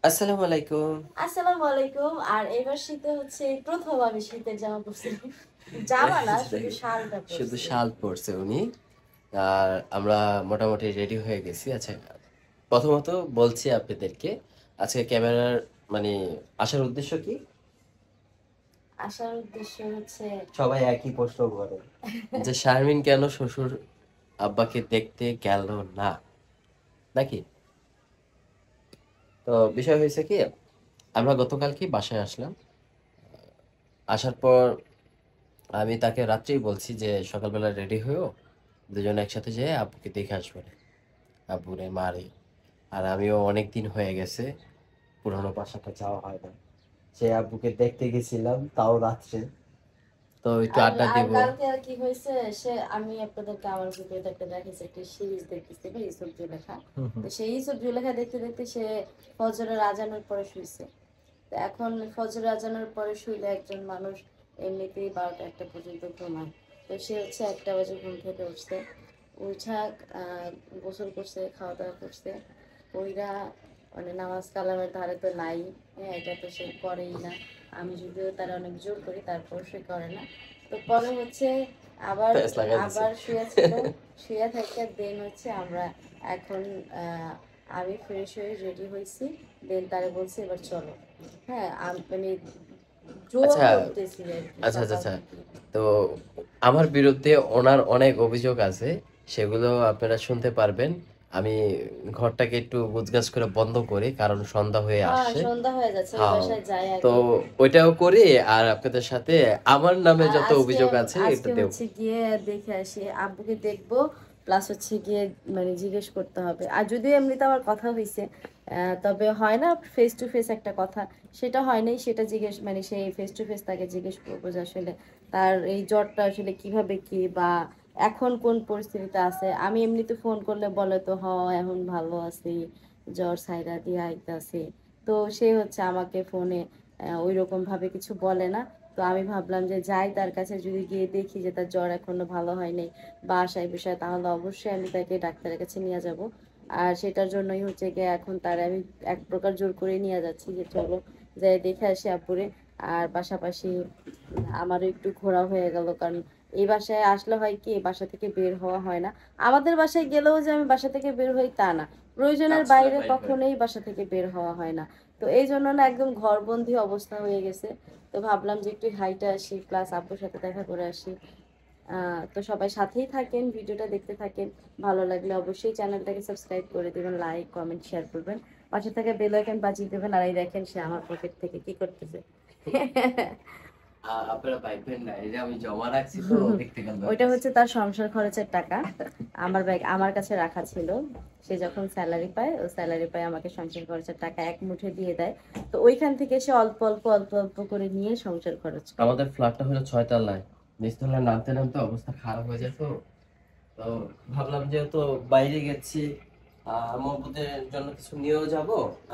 আসসালামু আলাইকুম। আসসালামু আলাইকুম। আর এবার শীতে হচ্ছে প্রথম আমি শীতের জামা পরছি। জামা না, শুধু শালটা শুধু পরছি। শাল পরছে উনি। আর আমরা মোটামুটি রেডি হয়ে গেছি। আচ্ছা, প্রথমত বলছি আপনাদেরকে আজকে ক্যামেরার মানে আসার উদ্দেশ্য কি? আসার উদ্দেশ্য হচ্ছে সবাই একই প্রশ্ন করে যে শারমিন কেন শ্বশুর আব্বাকে দেখতে গেল না, নাকি? তো বিষয় হয়েছে কি, আমরা গতকালকে বাসায় আসলাম। আসার পর আমি তাকে রাত্রেই বলছি যে সকালবেলা রেডি হয়েও দুজনে একসাথে যেয়ে আব্বুকে দেখে আসবো না, আব্বুরে মারে। আর আমিও অনেক দিন হয়ে গেছে পুরানো বাসাটা যাওয়া হয় না, সে আব্বুকে দেখতে গেছিলাম তাও রাত্রে। তো একটু আর আড্ডা আর দিব। কালকে আর কি হয়েছে, আমি আপনাদেরকে আমার ভিডিওতে একটা দেখাইছি, একটা সিরিজ দেখতেছি বা ইউসুফ জুলেখা। হুম হুম। তো সেই ইউসুফ জুলেখা দেখতে দেখতে সে ফজরের আজানের পরে শুইছে। তো এখন ফজরের আজানের পরে শুইলে একজন মানুষ এমনিতেই 12টা 1টা পর্যন্ত ঘুমায়। তো সে হচ্ছে 1টা বাজে ঘুম থেকে উঠছে। উঠা গোসল করছে, খাওয়া দাওয়া করছে। ওইরা মানে নামাজ কালামের ধারে তো নাই। হ্যাঁ, এটা তো সে করেই না। আমি যদিও তার অনেক জোর করি, তারপর সে করে না। তো পরে হচ্ছে আবার প্যাঁচ লাগাই দিছে। আবার শুয়ে ছিল। শুয়ে থেকে দেন হচ্ছে আমরা এখন আমি ফ্রেশ হয়ে রেডি হয়েছি। দেন তারে বলছি এবার চলো। হ্যাঁ, মানে জোর আচ্ছা করতেছি আর কি আচ্ছা আচ্ছা সকাল আচ্ছা। থেকে। তো আমার বিরুদ্ধে ওনার অনেক অভিযোগ আছে, সেগুলো আপনারা শুনতে পারবেন। আমি ঘরটাকে একটু গুছগাছ করে বন্ধ করি কারণ সন্ধ্যা হয়ে হ্যাঁ, আসছে। সন্ধ্যা হয়ে যাচ্ছে, ওই হ্যাঁ, বাসায় যাই তো আগে। ওইটাও করি আর আপনাদের সাথে আমার নামে আর যত আজকে অভিযোগ আছে এটা আজকে দেব। হচ্ছে গিয়ে দেখে আসি, আব্বুকে দেখবো। প্লাস হচ্ছে গিয়ে মানে জিজ্ঞেস করতে হবে। আর যদিও এমনিতে আমার কথা হয়েছে, তবে হয় না ফেস টু ফেস একটা কথা, সেটা হয় নাই। সেটা জিজ্ঞেস মানে সেই ফেস টু ফেস তাকে জিজ্ঞেস করবো যে আসলে তার এই জ্বরটা আসলে কিভাবে কি বা এখন কোন পরিস্থিতিতে আছে। আমি এমনিতে ফোন করলে বলে তো এখন ভালো আছি, জ্বর সাইরা দিয়ে আইতাছে। তো সে হচ্ছে আমাকে ফোনে ওই রকম ভাবে কিছু বলে না। তো আমি ভাবলাম যে যাই তার কাছে, যদি গিয়ে দেখি যে তার জ্বর এখনো ভালো হয়নি বা আশায় বিষয়, তাহলে অবশ্যই আমি তাকে ডাক্তারের কাছে নিয়ে যাব। আর সেটার জন্যই হচ্ছে গিয়ে এখন তার আমি এক প্রকার জোর করে নিয়ে যাচ্ছি যে চলো যাই দেখে আসি আব্বুরে। আর পাশাপাশি আমারও একটু ঘোরা হয়ে গেল, কারণ এই বাসায় আসলে হয় কি, বাসা থেকে বের হওয়া হয় না। আমাদের বাসায় গেলেও যে আমি বাসা থেকে বের হই তা না, প্রয়োজনের কাজ ছাড়া বাইরে বাইর হয় না। কখনোই বাসা থেকে বের হওয়া হয় না। তো এই জন্য না একদম ঘরবন্দি অবস্থা হয়ে গেছে। তো ভাবলাম যে একটু হাইটে আসি, প্লাস আব্বুর সাথে দেখা করে আসি। তো সবাই সাথেই থাকেন, ভিডিওটা দেখতে থাকেন। ভালো লাগলে অবশ্যই চ্যানেলটাকে সাবস্ক্রাইব করে দেবেন, লাইক কমেন্ট শেয়ার করবেন। পাশে থেকে বেল আইকন বাজিয়ে দেবেন। আর এই দেখেন সে আমার পকেট থেকে কি করতেছে। আপনারা পাইবেন না, এই যে আমি জমা রাখছি তো দেখতে গেল ওইটা হচ্ছে তার সংসার খরচের টাকা। আমার ব্যাগ আমার কাছে রাখা ছিল। সে যখন স্যালারি পায়, ও স্যালারি পায় আমাকে সংসার খরচের টাকা এক মুঠে দিয়ে দেয়। তো ওইখান থেকে সে অল্প অল্প অল্প অল্প করে নিয়ে সংসার খরচ করে। আমাদের ফ্ল্যাটটা হলো 6 তলায়। নিচতলায় নামতে নামতে অবস্থা খারাপ হয়ে যেত। তো ভাবলাম যেহেতু বাইরে গেছি, মহব্বতের জন্য কিছু নিয়েও যাব।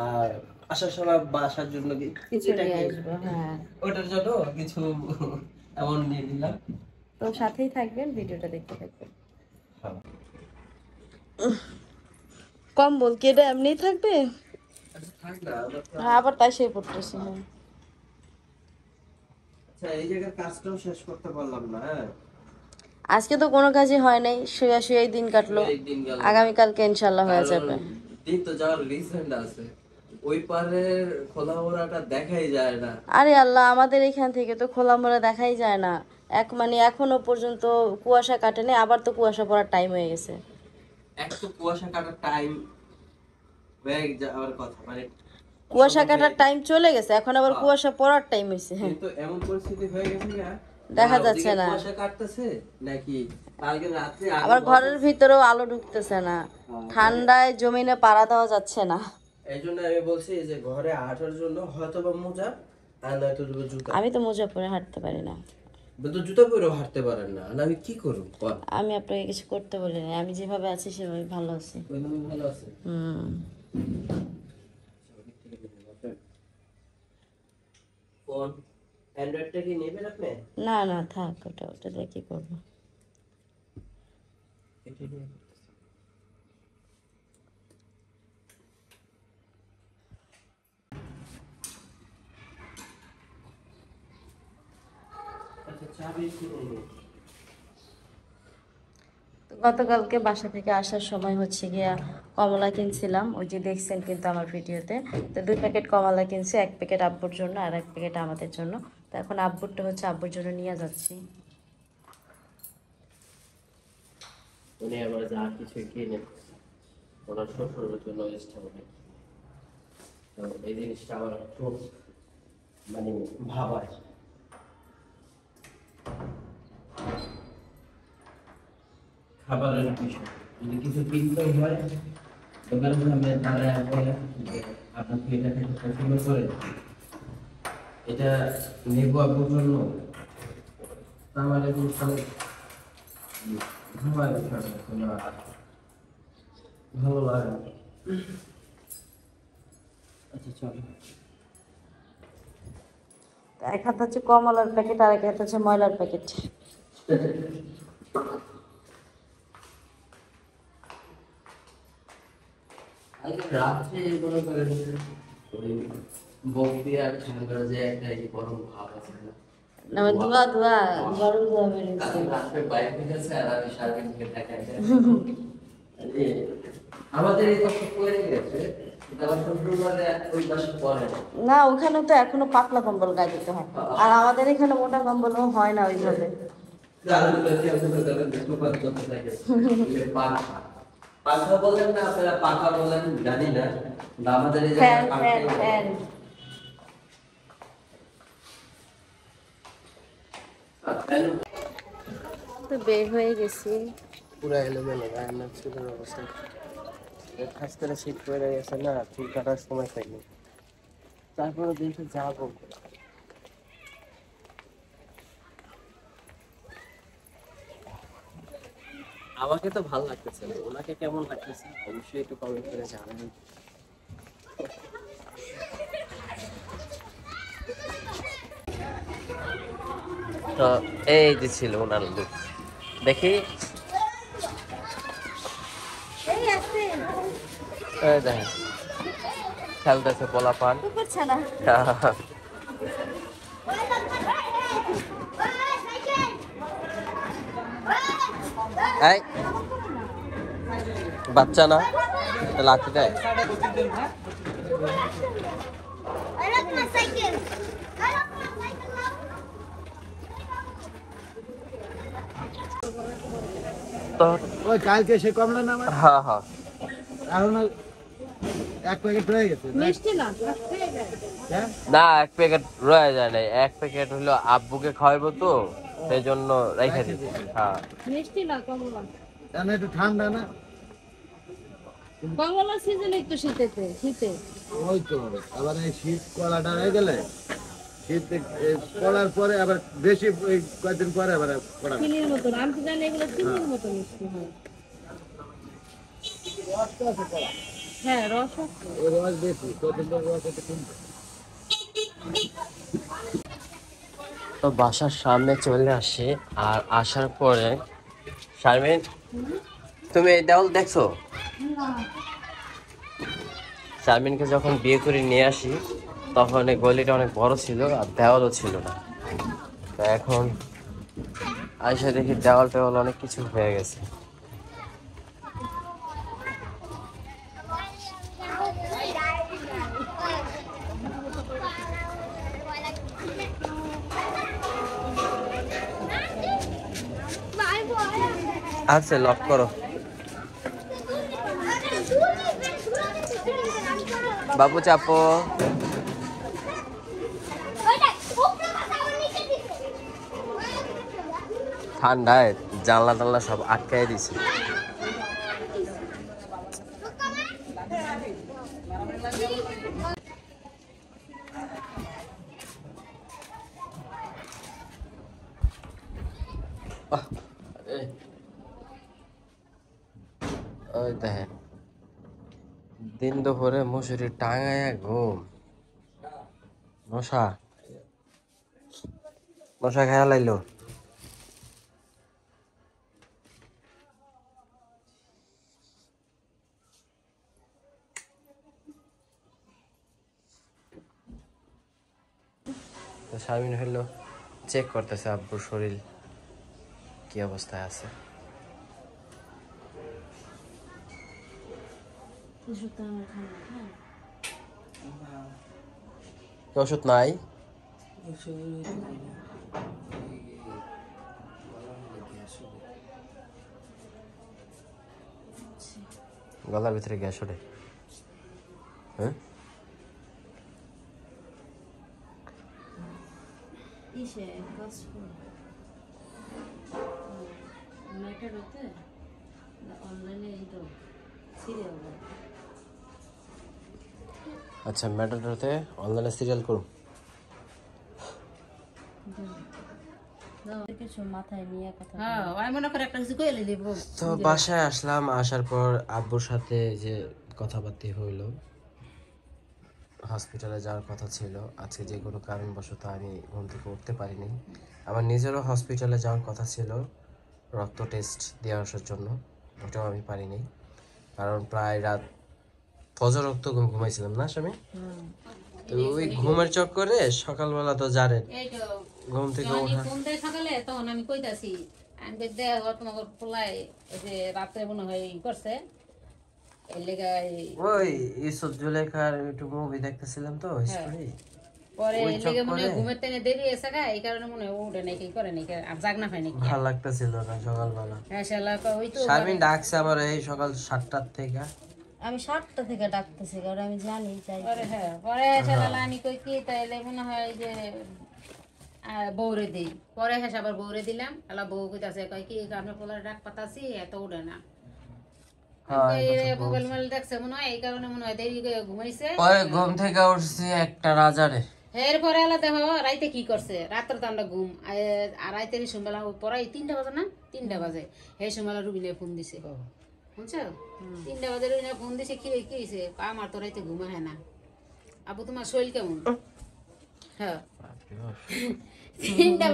আর আসার সময় বাসার জন্য কিছু নিয়ে এটাকে আসবো, হ্যাঁ। ওটার জন্য কিছু এমন নিয়ে নিলাম। তো সাথেই থাকবেন, ভিডিওটা দেখতে থাকবেন। হ্যাঁ। কম্বল কি এটা এমনিই থাকবে? আচ্ছা, থাক না, আমরা তো হ্যাঁ, আবার তাই সেই পড়তেছি, হ্যাঁ। আচ্ছা, এই জায়গার কাজটাও শেষ করতে পারলাম না। হ্যাঁ, আজকে তো কোনো কাজই হয় নাই, শুয়ে শুয়েই দিন কাটলো। এই দিন গেল। আগামীকালকে ইনশাল্লাহ হয়ে কারণ যাবে। দিন তো যাওয়ার রিসেন্ট আছে, ওই পারের খোলা ওড়াটা দেখাই যায় না। আরে আল্লাহ, আমাদের এখান থেকে তো খোলামেলা দেখাই যায় না। মানে এখনো পর্যন্ত কুয়াশা কাটেনি, আবার তো কুয়াশা পড়ার টাইম হয়ে গেছে। এক তো কুয়াশা কাটার টাইম হয়ে যাওয়ার কথা, মানে কুয়াশা সকাল থেকে। কাটার টাইম চলে গেছে, এখন আবার হ্যাঁ, কুয়াশা পড়ার টাইম হয়েছে, হ্যাঁ। কিন্তু এমন পরিস্থিতি হয়ে গেছে না, না দেখা যাচ্ছে ওদিকে না। কুয়াশা কাটতেছে নাকি কালকে রাত্রে আগে আবার ঘরের বছর। ভিতরেও আলো ঢুকতেছে না। মানে ঠান্ডায় জমিনে পাড়া দেওয়া যাচ্ছে না। এই জন্য আমি বলছি যে ঘরে আসার জন্য হয়তো বা মোজা আর নয়তো জুতা। আমি তো মোজা পরে হাঁটতে পারি না। তো জুতা পরেও হাঁটতে পারেন না, আর আমি কি করব বল? আমি আপনাকে কিছু করতে বলি না, আমি যেভাবে আছি সেভাবে ভালো আছি। ওইভাবে ভালো আছে। হুম। ফোন অ্যান্ড্রয়েডটা কি নেবেন আপনি? না না, থাক, ওটা ওটা দিয়ে কি করবো। এটা নিয়ে তো গতকালকে বাসা থেকে আসার সময় হচ্ছে গিয়া কমলা কিনছিলাম, ওই যে দেখছেন কিন্তু আমার ভিডিওতে। তো 2 প্যাকেট কমলা কিনছি, 1 প্যাকেট আব্বুর জন্য আর 1 প্যাকেট আমাদের জন্য। তো এখন আব্বুরটা হচ্ছে আব্বুর জন্য নিয়ে যাচ্ছি। উনি আবার যা কিছু কিনে ওনার শ্বশুরের জন্য এক্সট্রা করে। তো এই জিনিসটা আমার খুব মানে ভাবায়। খাবারের বিষয় যদি কিছু কিনতে হয় দোকানের সামনে দাঁড়ায় বলে যে আপনি কি এটা খেতে পছন্দ করেন, এটা নেবো আপনার জন্য, আমার এখন ভাবায় বিষয়টা কোনো ভালো লাগে না। আচ্ছা চলো। তো এক হাত হচ্ছে কমলার প্যাকেট আর এক হাত হচ্ছে ময়লার প্যাকেট। আজকে রাত্রে মনে করেন ওই বক্তি আর ঠান্ডার যে একটা এই গরম ভাব আছে না, না ধোয়া ধোয়া গরম ধোয়া বেরিয়েছে। রাত্রে বাইরে থেকে আছে আর আমি সারাদিন থেকে দেখাই যায়। আমাদের এই কষ্ট পড়ে গেছে, কিন্তু আমার শ্বশুরবাড়িতে ওই পাশে পড়ে না। না ওখানে তো এখনো পাতলা কম্বল গায়ে দিতে হয়, আর আমাদের এখানে মোটা কম্বলও হয় না ওইভাবে। পাখা বলেন না আপনারা, পাখা বলেন জানি না, আমাদের এই ফ্যান জায়গায় ফ্যান ফ্যান। তো বের হয়ে গেছি। পুরো এলোমেলো রান্নার চুলের অবস্থা, খাস করে শীত পড়ে গেছে না, চুল কাটার সময় পাইনি। তারপরে দেখে যাবো। আমাকে তো ভালো লাগতেছে না, ওনাকে কেমন লাগতেছে অবশ্যই একটু কমেন্ট করে জানাবেন। তো এই যে ছিল ওনার লুক, দেখি এই দেখেন খেলতেছে পোলা পান। করছে না। এই বাচ্চা না লাঠি দেয়। তো ওই কালকে সে কমলা নাম হ্যাঁ হ্যাঁ এখন 1 প্যাকেট রয়ে গেছে না? হ্যাঁ? না, 1 প্যাকেট রয়ে যায় নাই, 1 প্যাকেট হলো আব্বুকে খাওয়াবো তো সেই জন্য রেখে দিচ্ছি। হ্যাঁ মিষ্টি না কমলা। কেন একটু ঠান্ডা না? কমলা সিজন একটু শীতেতে শীতে। ওই তো আবার এই শীত কলাটা হয়ে গেলে শীত কলার পরে আবার বেশি ওই কয়েকদিন পরে আবার কলা চিনির মতন আমি তো জানি এগুলো চিনির মতো মিষ্টি হয়। হ্যাঁ রস আছে। ওই রস বেশি কয়েকদিন পরে রস একটু কমবে। তো বাসার সামনে চলে আসি, আর আসার পরে শারমিন তুমি এই দেওয়াল দেখছো? শারমিনকে যখন বিয়ে করে নিয়ে আসি তখন এই গলিটা অনেক বড় ছিল আর দেওয়ালও ছিল না। তো এখন আইসা দেখি দেওয়াল টেওয়াল অনেক কিছু হয়ে গেছে। আচ্ছা লক করো বাবু, চাপো। ঠান্ডায় জানলা টানলা সব আটকাই দিছে। ওই দেখেন দিন দুপুরে মুসুরি টাঙায় ঘুম, মশা মশা খেয়া লাইলো। শারমিন হইলো চেক করতেছে আব্বুর শরীর কি অবস্থায় আছে। ওষুধটা আমার খান না, হ্যাঁ? ওষুধ নাই? গলার ভিতরে গ্যাস ওঠে? হ্যাঁ, ইসে কাজ করে ম্যাটার হতে অনলাইনে এই তো সিরিয়াল আচ্ছা ম্যাটাডোরতে অনলাইনে সিরিয়াল করুন। কিছু মাথায় নিয়ে কথা হ্যাঁ আমি মনে করে একটা কিছু কইলে দিব তো বাসায় আসলাম, আসার পর আব্বুর সাথে যে কথাবার্তা হইলো, হসপিটালে যাওয়ার কথা ছিল। আজকে যে কোনো কারণবশত আমি ঘুম থেকে উঠতে পারিনি। আমার নিজেরও হসপিটালে যাওয়ার কথা ছিল রক্ত টেস্ট দিয়ে আসার জন্য, ওটাও আমি পারিনি। কারণ প্রায় রাত ফজর রক্ত ঘুমাইছিলাম না স্বামী। তো ওই ঘুমের চক্করে সকালবেলা তো জানেন এই তো ঘুম থেকে যখন ওঠা। ফোন দেয় সকালে তখন আমি কইতাছি আমি কই দে তোমার পোলাই ওই যে রাতে মনে হয় ই করছে এই লেগা ওই ইউসুফ জুলেখার একটু মুভি দেখতেছিলাম তো স্টোরি, পরে ওই এই লেগে মনে হয় চক্করে ঘুমের টাইমে দেরি হয়েছে গা এই কারণে মনে হয় উঠে নাকি করে নাকি আর জাগ না হয় নাকি ভালো লাগতেছিল না সকালবেলা। হ্যাঁ শালা ওই তো শারমিন ডাকছে আমার এই সকাল 7টার থেকে। আমি 7টা থেকে ডাকতেছি কারণ আমি জানি চাই পরে হ্যাঁ পরে শালা আমি কই কি তাইলে মনে হয় যে বউরে দিই পরে হ্যাঁ আবার বউরে দিলাম আলা বউ কইতাছে কই কি আপনার পোলার ডাক পাতাছি এত উঠে না মোবাইল মোবাইল দেখছে মনে হয় এই কারণে মনে হয় দেরি করে ঘুমাইছে পরে ঘুম থেকে উঠছি একটা রাজারে। এরপরে আলা দেখো রাইতে কি করছে রাত্রে তো আমরা ঘুম আর রাইতে সন্ধ্যাবেলা পড়াই 3টা বাজে না 3টা বাজে এই সন্ধ্যাবেলা রুবিনে ফোন দিছে বুঝছো 3টা বাজে রুবিনে ফোন দিছে কি হয়েছে আমার তো রাইতে ঘুম হয় না আবু তোমার শরীর কেমন হ্যাঁ 3টা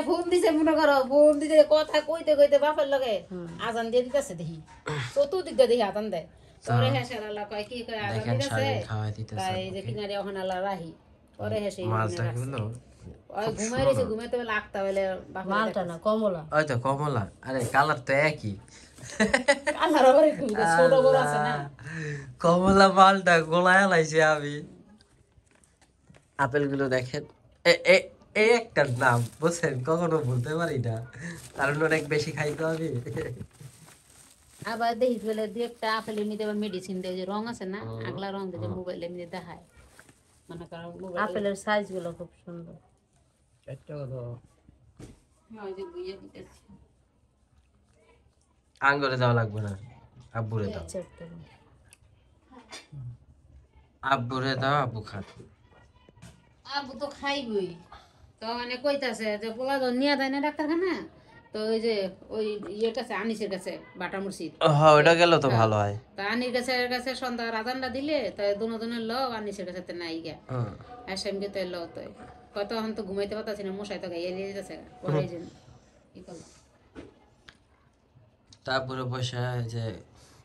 ফোন দিছে মনে করো ফোন দিতে কথা কইতে কইতে বাপের লগে আজান দিয়ে দিতেছে দেখি চতুর্দিক দিয়ে দেখি আজান দেয় পরে হ্যাঁ সারা কয় কি কয় আজান দেখেন দিতেছে শারমিন খাওয়াই দিতেছে তাই যে কিনারে ওখানে আল্লাহ রাহি পরে হ্যাঁ সেই মালটা গুলো। ওই ঘুমাই রয়েছে ঘুমাইতে বেলা আঁকতা বেলে মালটা না কমলা ওই তো কমলা, আরে কালার তো একই। আল্লাহর আবার একটু ছোট বড় আছে না কমলা মালটা গোলায় লাইছে আমি। আপেল গুলো দেখেন, এই একটা নাম বুঝছেন কখনো বলতে পারি না, কারণ অনেক বেশি খাইতে হবে। আবার দেখি বলে দু একটা আপেল এমনিতে আবার মেডিসিন দেয় যে রং আছে না আগলা রং দিয়ে মোবাইল এমনি দেখায় মনে করো মোবাইল আপেলের সাইজ গুলো খুব সুন্দর ওই যে বুইয়া দিতেছে আঙ্গুরে দেওয়া লাগবে না, আব্বুরে দাও, আব্বুরে দাও, আব্বু খান। আবু তো খাইবই তো মানে কইতাছে যে পোলা তো নিয়ে যায় না ডাক্তারখানা তো ওই যে ওই ইয়ের কাছে আনিসের কাছে বাটা মুর্শিদ হ্যাঁ ওটা গেল তো ভালো হয়। তা আনির কাছে সন্ধ্যা রাজানটা দিলে তাই দুজনের ল আনিসের কাছে নাই গা আর সেমকে তাই ল তো কত এখন তো ঘুমাইতে পারতাছি না মশাই তো গাইয়া দিয়ে দিতেছে পরে এই যে কি করলো তারপরে বসে যে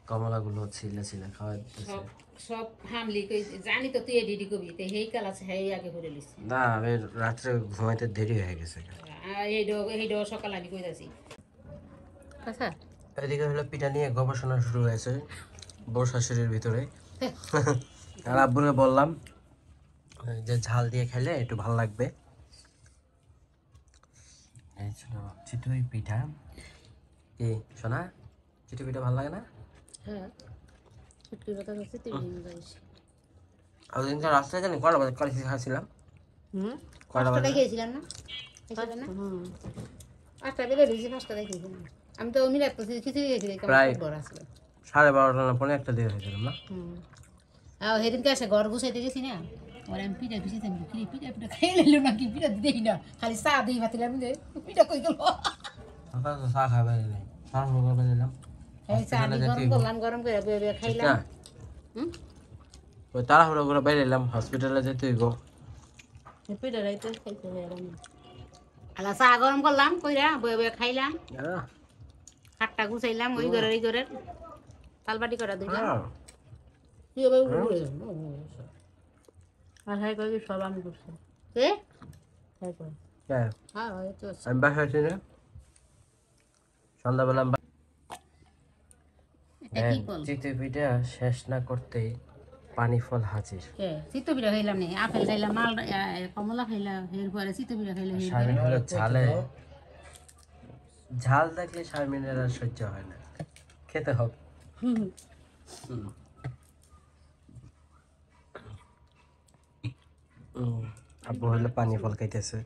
কমলা গুলো ছিলে ছিলে খাওয়াই দিতেছে। সব সব হামলি কই জানি তো তুই এডিডি কবি তো হেই কাল আছে হেই আগে করে লিস না আমি রাত্রে ঘুমাইতে দেরি হয়ে গেছে। আর এই ডো সকাল আমি কইতাছি আচ্ছা এদিকে হলো পিঠা নিয়ে গবেষণা শুরু হয়েছে বউ শাশুড়ির ভিতরে। আর আব্বুরে বললাম যে ঝাল দিয়ে খেলে একটু ভালো লাগবে। এই ছিল চিতই পিঠা। কি শোনা, চিতই পিঠা ভালো লাগে না? হ্যাঁ সত্যি কথা হচ্ছে তুই নিয়ে যাইস আর দিনকে রাস্তায় জানি কয়টা বাজে কলেজ খাচ্ছিলাম, কয়টা বাজে খেয়েছিলাম না খেয়েছিলাম না 8টা বেলে রয়েছে 5টা খেয়েছিলাম আমি তো মিলাদ করছি খিচুড়ি খেয়েছিলাম প্রায় বড় আসলো 12:30 না পৌনে 1টা দিকে খাইছিলাম না। আর সেদিনকে আসে ঘর গুছাইতে গেছি না ওরা আমি পিঠা পিছিয়েছিলাম পিঠা পিঠা খাই লাইলো নাকি পিঠা দিই না খালি চা দিই ভাতিলাম যে পিঠা কই গেল সকালে তো চা খাবে নাই, চা খাবে নিলাম এই চা আমি গরম করলাম গরম করে বেয়ে খাইলাম না। ওই তাড়াহুড়ো করে বাইরে এলাম, হসপিটালে যেতে হইব। পিঠা রাইতে খাইতে হয় আলা চা গরম করলাম কইরা বয়ে খাইলাম খাটটা গুছাইলাম ওই ঘরের এই ঘরের তালবাটি করা দিলাম তুই এবার উড়ে আর হাই কই সব আমি করছি এ হাই কই হ্যাঁ হ্যাঁ এই তো আমি বাসায় আছি না সন্ধ্যাবেলা এটা কি ফল চিতই পিঠা শেষ না করতেই পানি ফল হাজির চিত্তপিঠা খাইলাম নি আপেল খাইলাম মাল কমলা খাইলাম এরপরে চিত্তপিঠা খাইলাম শারমিন হলো ঝালে ঝাল থাকলে শারমিনের আর সহ্য হয় না খেতে হবে আব্বু হলো পানি ফল খাইতেছে